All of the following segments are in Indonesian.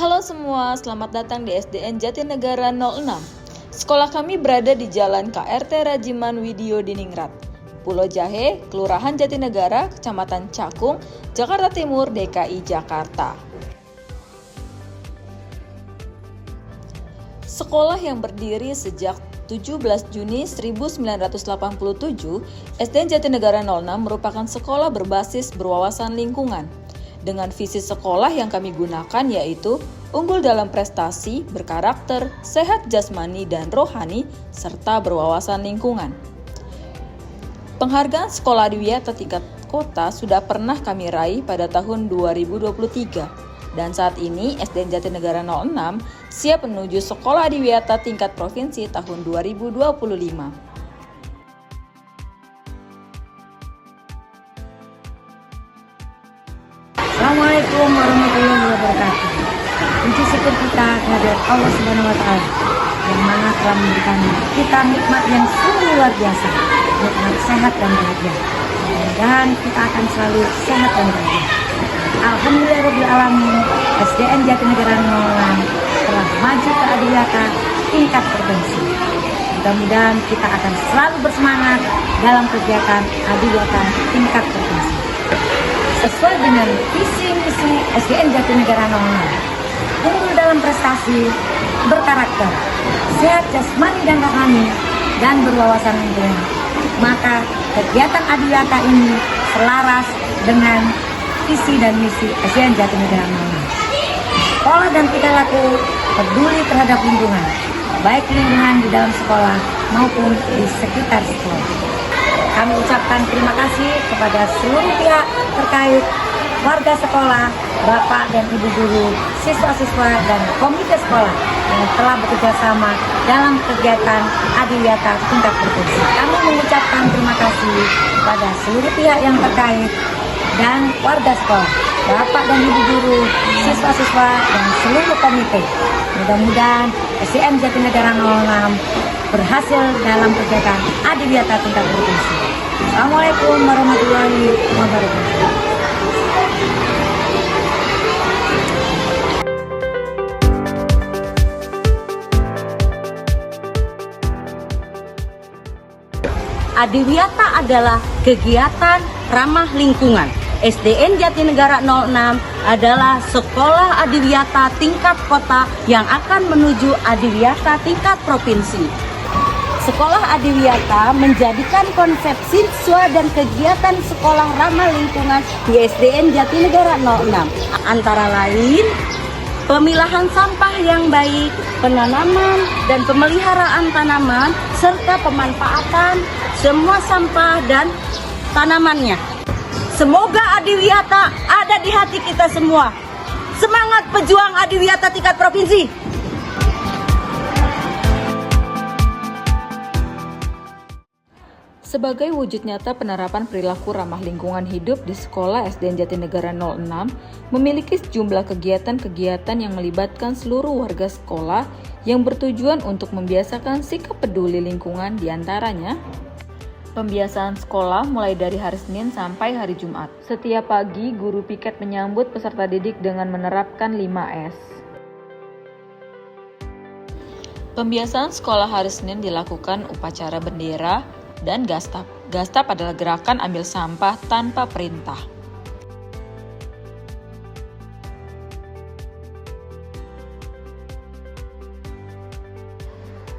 Halo semua, selamat datang di SDN Jatinegara 06. Sekolah kami berada di Jalan KRT Rajiman Widio Diningrat, Pulau Jahe, Kelurahan Jatinegara, Kecamatan Cakung, Jakarta Timur, DKI Jakarta. Sekolah yang berdiri sejak 17 Juni 1987, SDN Jatinegara 06 merupakan sekolah berbasis berwawasan lingkungan. Dengan visi sekolah yang kami gunakan yaitu unggul dalam prestasi, berkarakter, sehat jasmani dan rohani, serta berwawasan lingkungan. Penghargaan sekolah adiwiyata tingkat kota sudah pernah kami raih pada tahun 2023. Dan saat ini SDN Jatinegara 06 siap menuju sekolah adiwiyata tingkat provinsi tahun 2025. Assalamualaikum warahmatullahi wabarakatuh. Puji syukur kita kehadirat Allah Subhanahu wa Ta'ala yang mana telah memberikan kita nikmat yang sungguh luar biasa, nikmat sehat dan bahagia. Mudah-mudahan kita akan selalu sehat dan bahagia. Alhamdulillahirabbil alamin, SDN Jatinegara 06 telah maju ke adiwiyata tingkat provinsi. Mudah-mudahan kita akan selalu bersemangat dalam kegiatan adiwiyata tingkat provinsi. Sesuai dengan visi misi SDN Jatinegara 06, unggul dalam prestasi, berkarakter, sehat jasmani dan rohani, dan berwawasan lingkungan. Maka kegiatan adiwiyata ini selaras dengan visi dan misi SDN Jatinegara 06. Sekolah dan tingkah laku peduli terhadap lingkungan, baik lingkungan di dalam sekolah maupun di sekitar sekolah. Kami ucapkan terima kasih kepada seluruh pihak terkait, warga sekolah, bapak dan ibu guru, siswa-siswa dan komite sekolah yang telah bekerja sama dalam kegiatan adiwiyata tingkat provinsi. Kami mengucapkan terima kasih kepada seluruh pihak yang terkait dan warga sekolah, bapak dan ibu guru, siswa-siswa dan seluruh komite. Mudah-mudahan SDN Jatinegara 06 berhasil dalam kegiatan adiwiyata tingkat provinsi. Assalamualaikum warahmatullahi wabarakatuh. Adiwiyata adalah kegiatan ramah lingkungan. SDN Jatinegara 06 adalah sekolah adiwiyata tingkat kota yang akan menuju adiwiyata tingkat provinsi. Sekolah adiwiyata menjadikan konsep siswa dan kegiatan sekolah ramah lingkungan di SDN Jatinegara 06. Antara lain, pemilahan sampah yang baik, penanaman dan pemeliharaan tanaman, serta pemanfaatan semua sampah dan tanamannya. Semoga adiwiyata ada di hati kita semua. Semangat pejuang adiwiyata tingkat provinsi. Sebagai wujud nyata penerapan perilaku ramah lingkungan hidup di sekolah SDN Jatinegara 06 memiliki sejumlah kegiatan-kegiatan yang melibatkan seluruh warga sekolah yang bertujuan untuk membiasakan sikap peduli lingkungan, diantaranya pembiasaan sekolah mulai dari hari Senin sampai hari Jumat. Setiap pagi, guru piket menyambut peserta didik dengan menerapkan 5S. Pembiasaan sekolah hari Senin dilakukan upacara bendera dan gastap. Gastap adalah gerakan ambil sampah tanpa perintah.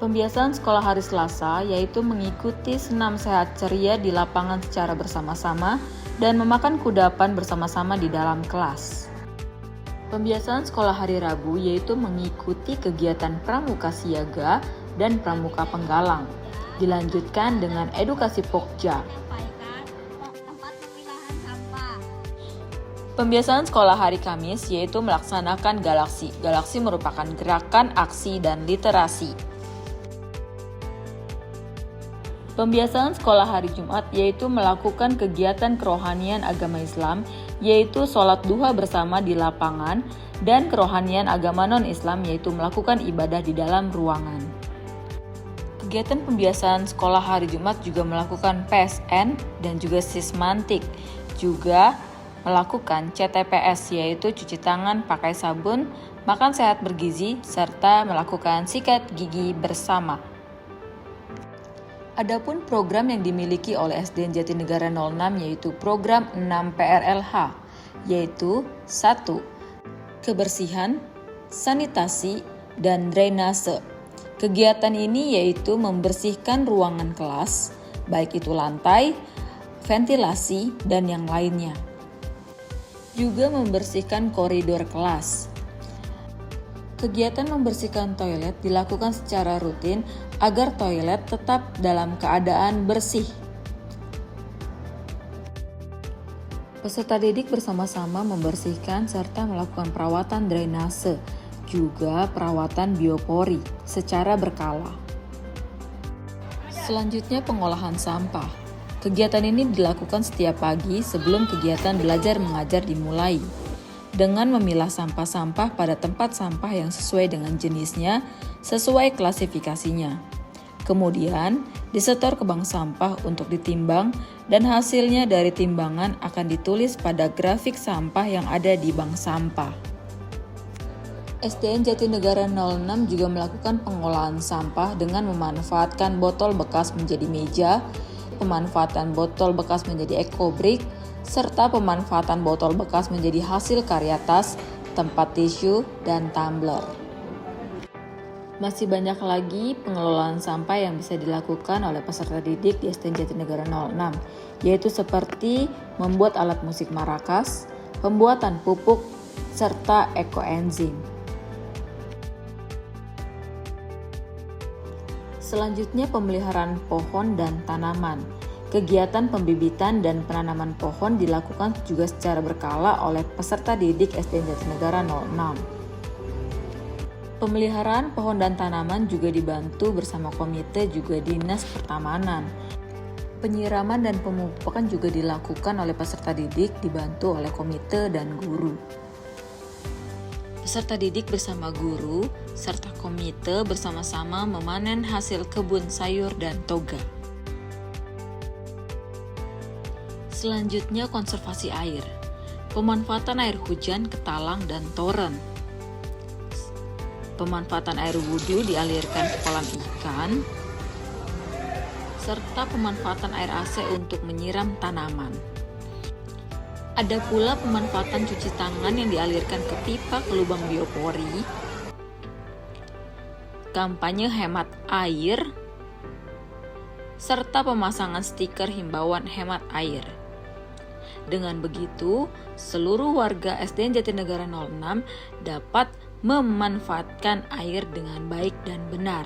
Pembiasaan sekolah hari Selasa yaitu mengikuti senam sehat ceria di lapangan secara bersama-sama dan memakan kudapan bersama-sama di dalam kelas. Pembiasaan sekolah hari Rabu yaitu mengikuti kegiatan pramuka siaga dan pramuka penggalang. Dilanjutkan dengan edukasi pokja. Pembiasaan sekolah hari Kamis yaitu melaksanakan galaksi. Galaksi merupakan gerakan aksi dan literasi. Pembiasaan sekolah hari Jumat yaitu melakukan kegiatan kerohanian agama Islam yaitu sholat duha bersama di lapangan dan kerohanian agama non-Islam yaitu melakukan ibadah di dalam ruangan. Kegiatan pembiasaan sekolah hari Jumat juga melakukan PSN dan juga sismantik. Juga melakukan CTPS, yaitu cuci tangan pakai sabun, makan sehat bergizi, serta melakukan sikat gigi bersama. Adapun program yang dimiliki oleh SDN Jatinegara 06 yaitu program 6 PRLH, yaitu 1. Kebersihan, sanitasi, dan drainase. Kegiatan ini yaitu membersihkan ruangan kelas, baik itu lantai, ventilasi, dan yang lainnya. Juga membersihkan koridor kelas. Kegiatan membersihkan toilet dilakukan secara rutin agar toilet tetap dalam keadaan bersih. Peserta didik bersama-sama membersihkan serta melakukan perawatan drainase, juga perawatan biopori secara berkala. Selanjutnya pengolahan sampah. Kegiatan ini dilakukan setiap pagi sebelum kegiatan belajar mengajar dimulai, dengan memilah sampah-sampah pada tempat sampah yang sesuai dengan jenisnya, sesuai klasifikasinya. Kemudian, disetor ke bank sampah untuk ditimbang dan hasilnya dari timbangan akan ditulis pada grafik sampah yang ada di bank sampah. SDN Jatinegara 06 juga melakukan pengolahan sampah dengan memanfaatkan botol bekas menjadi meja, pemanfaatan botol bekas menjadi ekobrik, serta pemanfaatan botol bekas menjadi hasil karya tas, tempat tisu, dan tumbler. Masih banyak lagi pengelolaan sampah yang bisa dilakukan oleh peserta didik di SDN Jatinegara 06, yaitu seperti membuat alat musik marakas, pembuatan pupuk, serta ekoenzim. Selanjutnya pemeliharaan pohon dan tanaman. Kegiatan pembibitan dan penanaman pohon dilakukan juga secara berkala oleh peserta didik SDN Jatinegara 06. Pemeliharaan pohon dan tanaman juga dibantu bersama komite juga Dinas Pertamanan. Penyiraman dan pemupukan juga dilakukan oleh peserta didik dibantu oleh komite dan guru. Peserta didik bersama guru serta komite bersama-sama memanen hasil kebun sayur dan toga. Selanjutnya konservasi air. Pemanfaatan air hujan ke talang dan toren. Pemanfaatan air wudhu dialirkan ke kolam ikan. Serta pemanfaatan air AC untuk menyiram tanaman. Ada pula pemanfaatan cuci tangan yang dialirkan ke pipa ke lubang biopori. Kampanye hemat air. Serta pemasangan stiker himbauan hemat air. Dengan begitu, seluruh warga SDN Jatinegara 06 dapat memanfaatkan air dengan baik dan benar.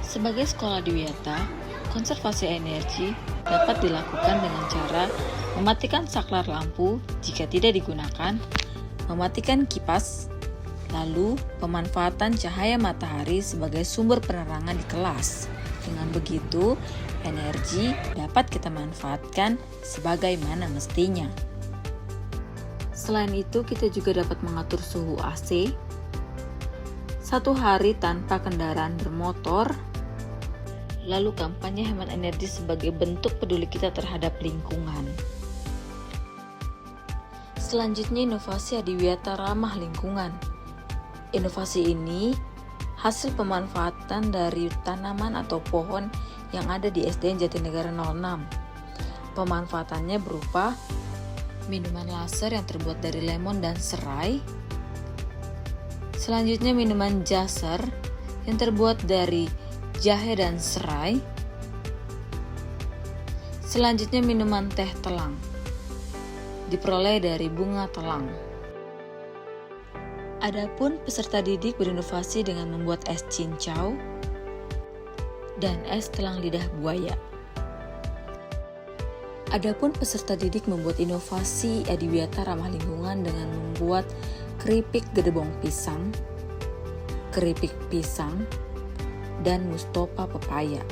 Sebagai sekolah Dwiata, konservasi energi dapat dilakukan dengan cara mematikan saklar lampu jika tidak digunakan, mematikan kipas, lalu pemanfaatan cahaya matahari sebagai sumber penerangan di kelas. Dengan begitu, energi dapat kita manfaatkan sebagaimana mestinya. Selain itu, kita juga dapat mengatur suhu AC, 1 hari tanpa kendaraan bermotor, lalu kampanye hemat energi sebagai bentuk peduli kita terhadap lingkungan. Selanjutnya, inovasi adiwiyata ramah lingkungan. Inovasi ini hasil pemanfaatan dari tanaman atau pohon yang ada di SDN Jatinegara 06. Pemanfaatannya berupa minuman laser yang terbuat dari lemon dan serai. Selanjutnya minuman jaser yang terbuat dari jahe dan serai. Selanjutnya minuman teh telang, diperoleh dari bunga telang. Adapun peserta didik berinovasi dengan membuat es cincau dan es telang lidah buaya. Adapun peserta didik membuat inovasi adiwiyata ramah lingkungan dengan membuat keripik gedebong pisang, keripik pisang, dan mustopa pepaya.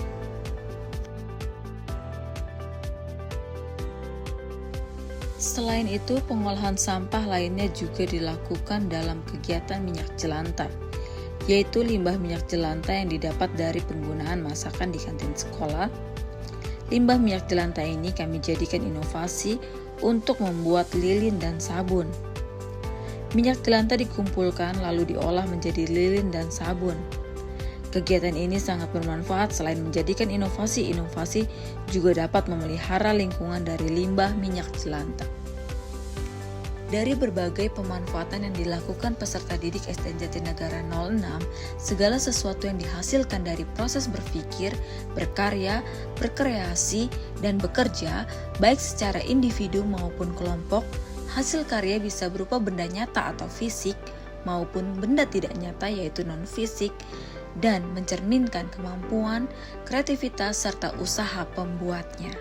Selain itu, pengolahan sampah lainnya juga dilakukan dalam kegiatan minyak jelantah, yaitu limbah minyak jelantah yang didapat dari penggunaan masakan di kantin sekolah. Limbah minyak jelantah ini kami jadikan inovasi untuk membuat lilin dan sabun. Minyak jelantah dikumpulkan lalu diolah menjadi lilin dan sabun. Kegiatan ini sangat bermanfaat, selain menjadikan inovasi-inovasi juga dapat memelihara lingkungan dari limbah minyak jelantah. Dari berbagai pemanfaatan yang dilakukan peserta didik SDN Jatinegara 06, segala sesuatu yang dihasilkan dari proses berpikir, berkarya, berkreasi, dan bekerja, baik secara individu maupun kelompok, hasil karya bisa berupa benda nyata atau fisik, maupun benda tidak nyata yaitu non-fisik, dan mencerminkan kemampuan, kreativitas, serta usaha pembuatnya.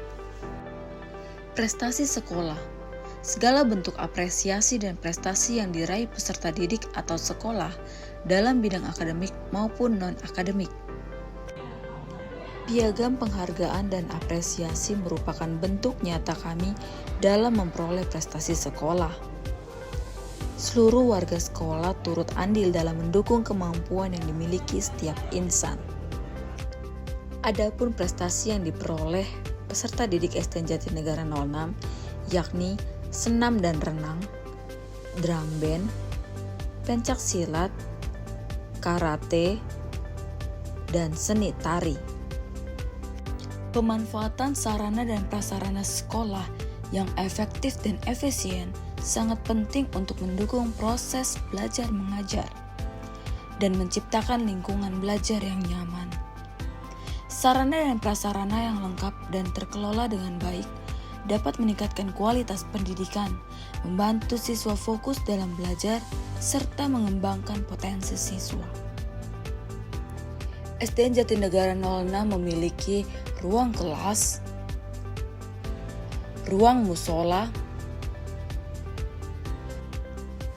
Prestasi sekolah. Segala bentuk apresiasi dan prestasi yang diraih peserta didik atau sekolah dalam bidang akademik maupun non-akademik. Piagam penghargaan dan apresiasi merupakan bentuk nyata kami dalam memperoleh prestasi sekolah. Seluruh warga sekolah turut andil dalam mendukung kemampuan yang dimiliki setiap insan. Adapun prestasi yang diperoleh peserta didik SDN Jatinegara 06 yakni senam dan renang, drum band, pencak silat, karate, dan seni tari. Pemanfaatan sarana dan prasarana sekolah yang efektif dan efisien sangat penting untuk mendukung proses belajar mengajar dan menciptakan lingkungan belajar yang nyaman. Sarana dan prasarana yang lengkap dan terkelola dengan baik dapat meningkatkan kualitas pendidikan, membantu siswa fokus dalam belajar, serta mengembangkan potensi siswa. SDN Jatinegara 06 memiliki ruang kelas, ruang musola,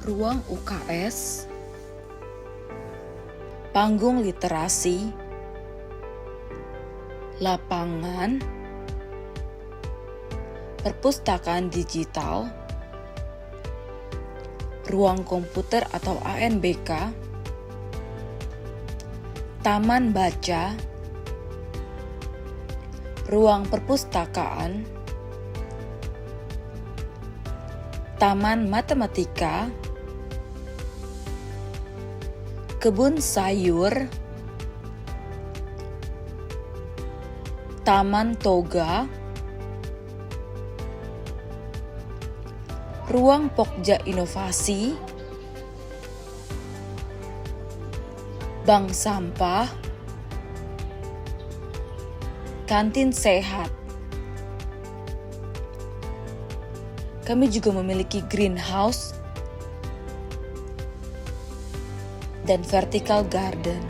ruang UKS, panggung literasi, lapangan, perpustakaan digital, ruang komputer atau ANBK, taman baca, ruang perpustakaan, taman matematika, kebun sayur, taman toga, ruang pokja inovasi, bank sampah, kantin sehat. Kami juga memiliki greenhouse dan vertical garden,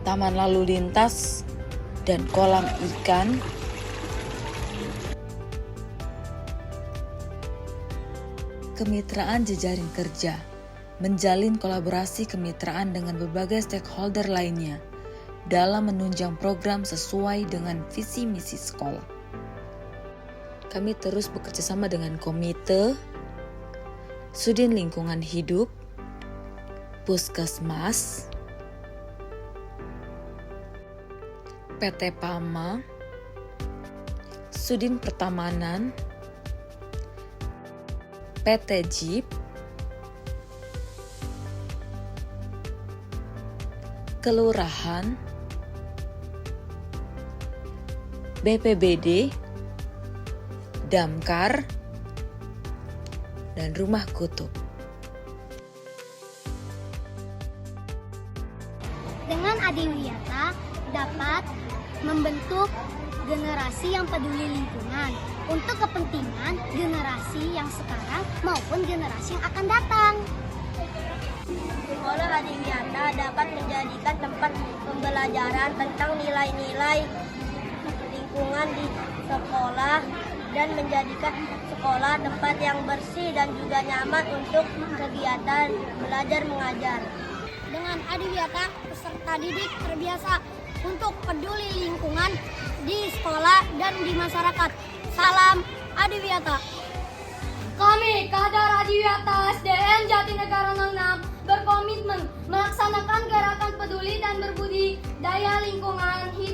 taman lalu lintas dan kolam ikan, kemitraan jejaring kerja, menjalin kolaborasi kemitraan dengan berbagai stakeholder lainnya dalam menunjang program sesuai dengan visi misi sekolah. Kami terus bekerjasama dengan komite, Sudin Lingkungan Hidup, Puskesmas, PT PAMA, Sudin Pertamanan, PT JIP, Kelurahan, BPBD, Damkar, dan Rumah Kutub. Dengan Adiwiyata dapat membentuk generasi yang peduli lingkungan untuk kepentingan generasi yang sekarang maupun generasi yang akan datang. Sekolah Adiwiyata dapat menjadikan tempat pembelajaran tentang nilai-nilai lingkungan di sekolah dan menjadikan sekolah tempat yang bersih dan juga nyaman untuk kegiatan belajar mengajar. Dengan Adiwiyata, peserta didik terbiasa untuk peduli lingkungan di sekolah dan di masyarakat. Salam Adiwiyata. Kami, Kadar Adiwiyata SDN Jatinegara 06, berkomitmen melaksanakan gerakan peduli dan berbudi daya lingkungan hidup